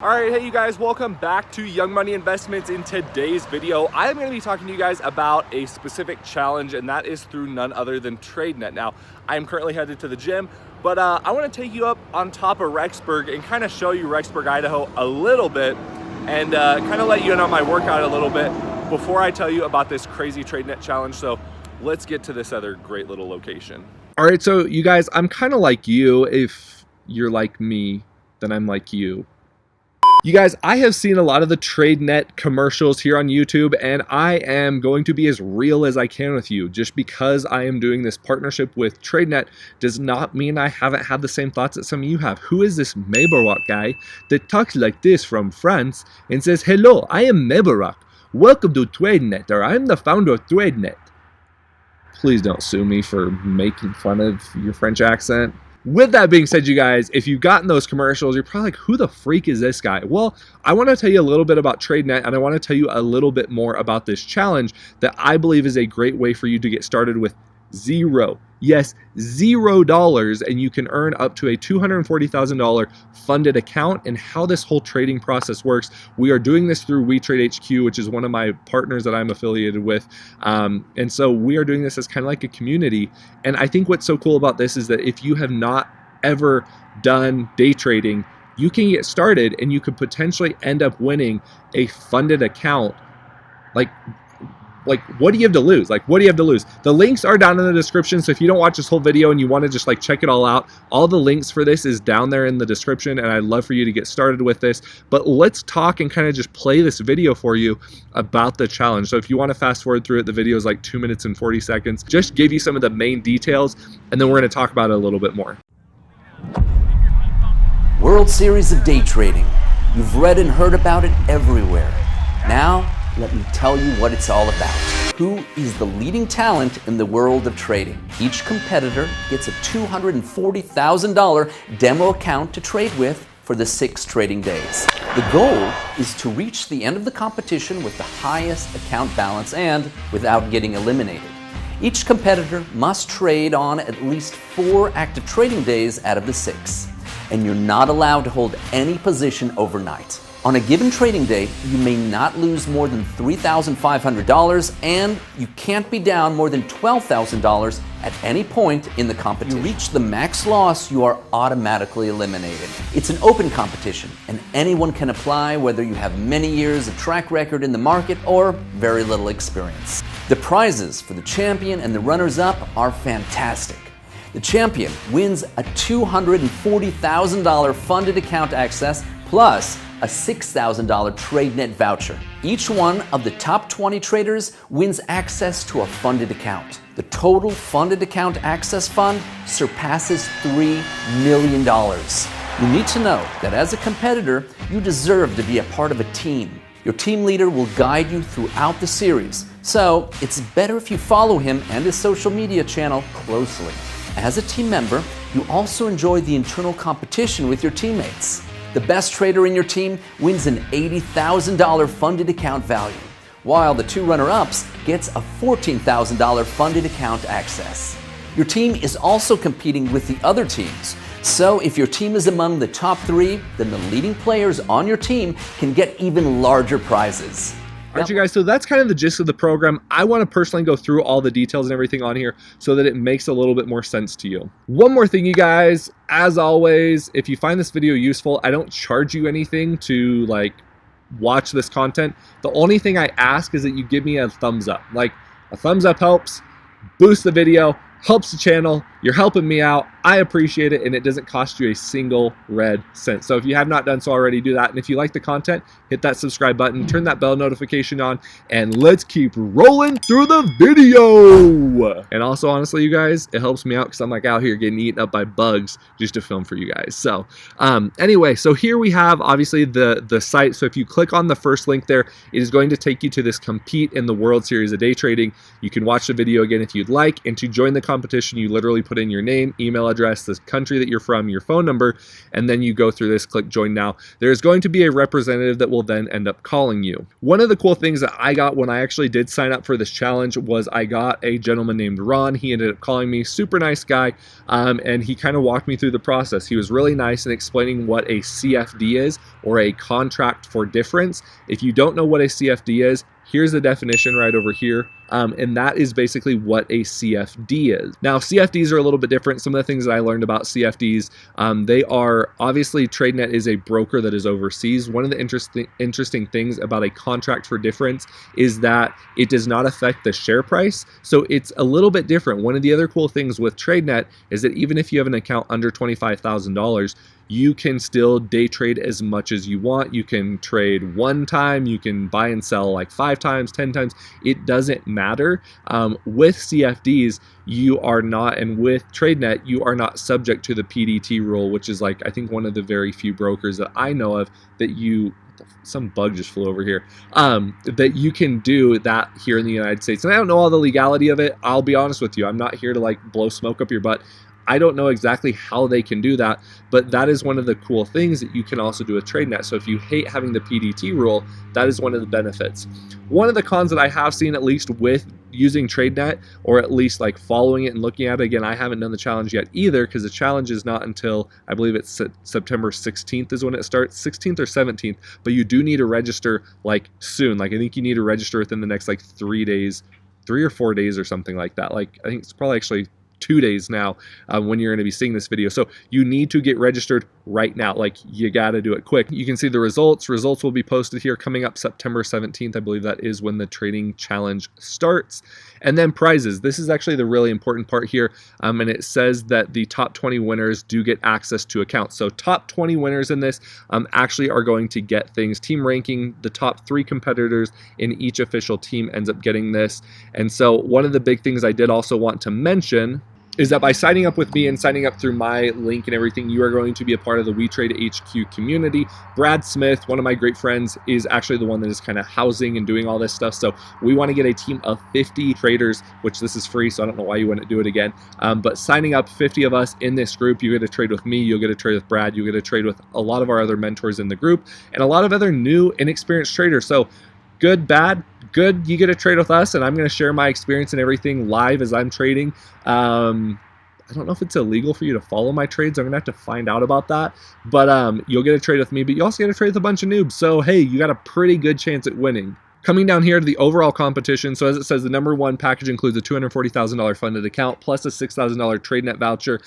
Alright, hey you guys, welcome back to Young Money Investments. In today's video, I'm going to be talking to you guys about a specific challenge, and that is through none other than TradeNet. Now, I am currently headed to the gym, but I want to take you up on top of Rexburg and kind of show you Rexburg, Idaho a little bit, and kind of let you in on my workout a little bit before I tell you about this crazy TradeNet challenge. So let's get to this other great little location. Alright, so you guys, I'm kind of like you. If you're like me, then I'm like you. You guys, I have seen a lot of the TradeNet commercials here on YouTube, and I am going to be as real as I can with you. Just because I am doing this partnership with TradeNet does not mean I haven't had the same thoughts that some of you have. Who is this Mebarak guy that talks like this from France and says, "Hello, I am Mebarak. Welcome to TradeNet," or "I'm the founder of TradeNet." Please don't sue me for making fun of your French accent. With that being said, you guys, if you've gotten those commercials, you're probably like, who the freak is this guy? Well, I want to tell you a little bit about TradeNet, and I want to tell you a little bit more about this challenge that I believe is a great way for you to get started with $0, and you can earn up to a $240,000 funded account. And how this whole trading process works, we are doing this through WeTradeHQ, which is one of my partners that I'm affiliated with, and so we are doing this as kind of like a community. And I think what's so cool about this is that if you have not ever done day trading, you can get started and you could potentially end up winning a funded account. Like, what do you have to lose? What do you have to lose? The links are down in the description, so if you don't watch this whole video and you want to just check it all out, all the links for this is down there in the description, and I'd love for you to get started with this. But let's talk and kind of just play this video for you about the challenge. So if you want to fast forward through it, the video is like 2 minutes and 40 seconds. Just give you some of the main details, and then we're going to talk about it a little bit more. World Series of Day Trading. You've read and heard about it everywhere. Now, let me tell you what it's all about. Who is the leading talent in the world of trading? Each competitor gets a $240,000 demo account to trade with for the 6 trading days. The goal is to reach the end of the competition with the highest account balance and without getting eliminated. Each competitor must trade on at least 4 active trading days out of the 6, and you're not allowed to hold any position overnight. On a given trading day, you may not lose more than $3,500, and you can't be down more than $12,000 at any point in the competition. If you reach the max loss, you are automatically eliminated. It's an open competition, and anyone can apply, whether you have many years of track record in the market or very little experience. The prizes for the champion and the runners-up are fantastic. The champion wins a $240,000 funded account access plus a $6,000 TradeNet voucher. Each one of the top 20 traders wins access to a funded account. The total funded account access fund surpasses $3 million. You need to know that as a competitor, you deserve to be a part of a team. Your team leader will guide you throughout the series, so it's better if you follow him and his social media channel closely. As a team member, you also enjoy the internal competition with your teammates. The best trader in your team wins an $80,000 funded account value, while the 2 runner-ups gets a $14,000 funded account access. Your team is also competing with the other teams, so if your team is among the top 3, then the leading players on your team can get even larger prizes. All right, you guys, so that's kind of the gist of the program. I want to personally go through all the details and everything on here so that it makes a little bit more sense to you. One more thing, you guys, as always, if you find this video useful, I don't charge you anything to watch this content. The only thing I ask is that you give me a thumbs up. A thumbs up helps boost the video, helps the channel. You're helping me out. I appreciate it, and it doesn't cost you a single red cent. So if you have not done so already, do that. And if you like the content, hit that subscribe button, turn that bell notification on, and let's keep rolling through the video. And also, honestly, you guys, it helps me out because I'm out here getting eaten up by bugs just to film for you guys. So anyway, so here we have obviously the site. So if you click on the first link there, it is going to take you to this compete in the World Series of Day Trading. You can watch the video again if you'd like, and to join the competition, you literally put in your name, email address, the country that you're from, your phone number, and then you go through this, click join now. There's going to be a representative that will then end up calling you. One of the cool things that I got when I actually did sign up for this challenge was I got a gentleman named Ron. He ended up calling me, super nice guy, and he kind of walked me through the process. He was really nice in explaining what a CFD is, or a contract for difference. If you don't know what a CFD is, here's the definition right over here. And that is basically what a CFD is. Now, CFDs are a little bit different. Some of the things that I learned about CFDs, they are obviously TradeNet is a broker that is overseas. One of the interesting things about a contract for difference is that it does not affect the share price. So it's a little bit different. One of the other cool things with TradeNet is that even if you have an account under $25,000, you can still day trade as much as you want. You can trade one time, you can buy and sell like 5 times, 10 times. It doesn't matter. With CFDs, you are not, and with TradeNet, you are not subject to the PDT rule, which is like, I think one of the very few brokers that I know of that some bug just flew over here, that you can do that here in the United States. And I don't know all the legality of it. I'll be honest with you. I'm not here to like blow smoke up your butt. I don't know exactly how they can do that, but that is one of the cool things that you can also do with TradeNet. So if you hate having the PDT rule, that is one of the benefits. One of the cons that I have seen, at least with using TradeNet, or at least like following it and looking at it, again, I haven't done the challenge yet either, because the challenge is not until, I believe it's September 16th is when it starts, 16th or 17th, but you do need to register like soon. Like I think you need to register within the next like 3 days, 3 or 4 days or something like that. Like I think it's probably actually 2 days now when you're going to be seeing this video. So you need to get registered right now. Like you got to do it quick. You can see the results. Results will be posted here coming up September 17th. I believe that is when the trading challenge starts. And then prizes. This is actually the really important part here. And it says that the top 20 winners do get access to accounts. So top 20 winners in this actually are going to get things. Team ranking, the top 3 competitors in each official team ends up getting this. And so one of the big things I did also want to mention is that by signing up with me and signing up through my link and everything, you are going to be a part of the We Trade HQ community. Brad Smith, one of my great friends, is actually the one that is kind of housing and doing all this stuff. So we want to get a team of 50 traders, which this is free, so I don't know why you wouldn't do it again. But signing up 50 of us in this group, you get to trade with me, you'll get to trade with Brad, you get to trade with a lot of our other mentors in the group, and a lot of other new, inexperienced traders. So good, bad, good, you get to trade with us, and I'm going to share my experience and everything live as I'm trading. I don't know if it's illegal for you to follow my trades. I'm going to have to find out about that. But you'll get a trade with me, but you also get to trade with a bunch of noobs. So, hey, you got a pretty good chance at winning. Coming down here to the overall competition, so as it says, the number 1 package includes a $240,000 funded account plus a $6,000 TradeNet voucher.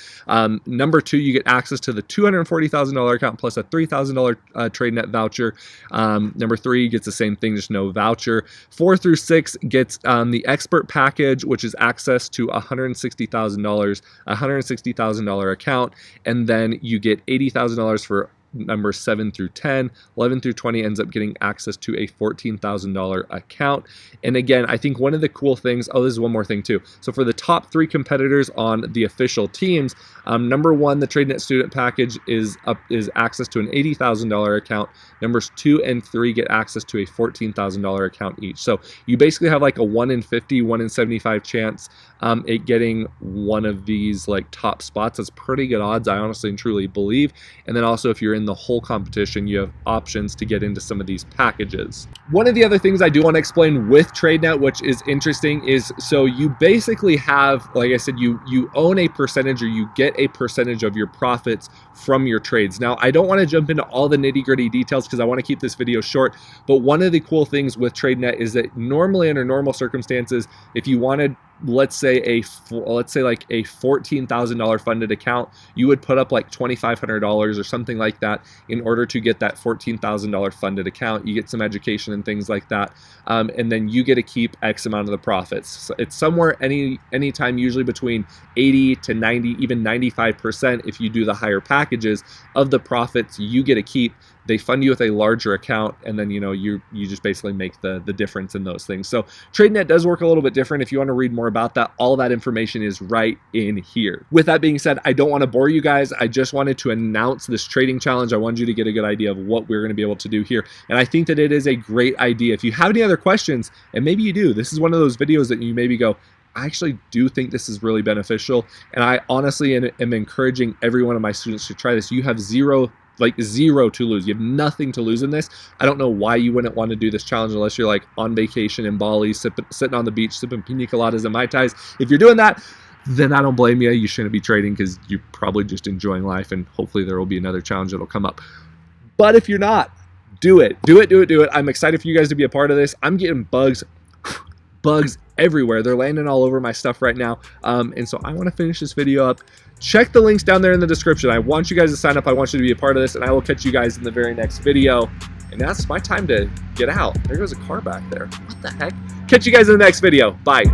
Number 2, you get access to the $240,000 account plus a $3,000 TradeNet voucher. Number 3 gets the same thing, just no voucher. 4 through 6 gets the expert package, which is access to $160,000 account, and then you get $80,000 for numbers 7 through 10. 11 through 20 ends up getting access to a $14,000 account. And again, I think one of the cool things, oh, this is one more thing too. So for the top 3 competitors on the official teams, number 1, the TradeNet student package is access to an $80,000 account. Numbers 2 and 3 get access to a $14,000 account each. So you basically have like a 1 in 50, 1 in 75 chance at getting one of these like top spots. That's pretty good odds, I honestly and truly believe. And then also if you're in the whole competition, you have options to get into some of these packages. One of the other things I do want to explain with TradeNet, which is interesting, is so you basically have, like I said, you own a percentage, or you get a percentage of your profits from your trades. Now, I don't want to jump into all the nitty-gritty details because I want to keep this video short, but one of the cool things with TradeNet is that normally under normal circumstances, if you wanted, let's say like a $14,000 funded account, you would put up like $2,500 or something like that in order to get that $14,000 funded account. You get some education and things like that, and then you get to keep X amount of the profits. So it's somewhere anytime, usually between 80 to 90, even 95% if you do the higher packages of the profits you get to keep. They fund you with a larger account, and then you just basically make the difference in those things. So TradeNet does work a little bit different. If you want to read more about that, all that information is right in here. With that being said, I don't want to bore you guys. I just wanted to announce this trading challenge. I wanted you to get a good idea of what we're going to be able to do here, and I think that it is a great idea. If you have any other questions, and maybe you do, this is one of those videos that you maybe go, I actually do think this is really beneficial, and I honestly am encouraging every one of my students to try this. You have zero to lose. You have nothing to lose in this. I don't know why you wouldn't want to do this challenge unless you're like on vacation in Bali, sitting on the beach, sipping pina coladas and Mai Tais. If you're doing that, then I don't blame you. You shouldn't be trading because you're probably just enjoying life, and hopefully there will be another challenge that'll come up. But if you're not, do it. I'm excited for you guys to be a part of this. I'm getting bugs everywhere. They're landing all over my stuff right now. And so I want to finish this video up. Check the links down there in the description. I want you guys to sign up. I want you to be a part of this, and I will catch you guys in the very next video. And that's my time to get out. There goes a car back there. What the heck? Catch you guys in the next video. Bye.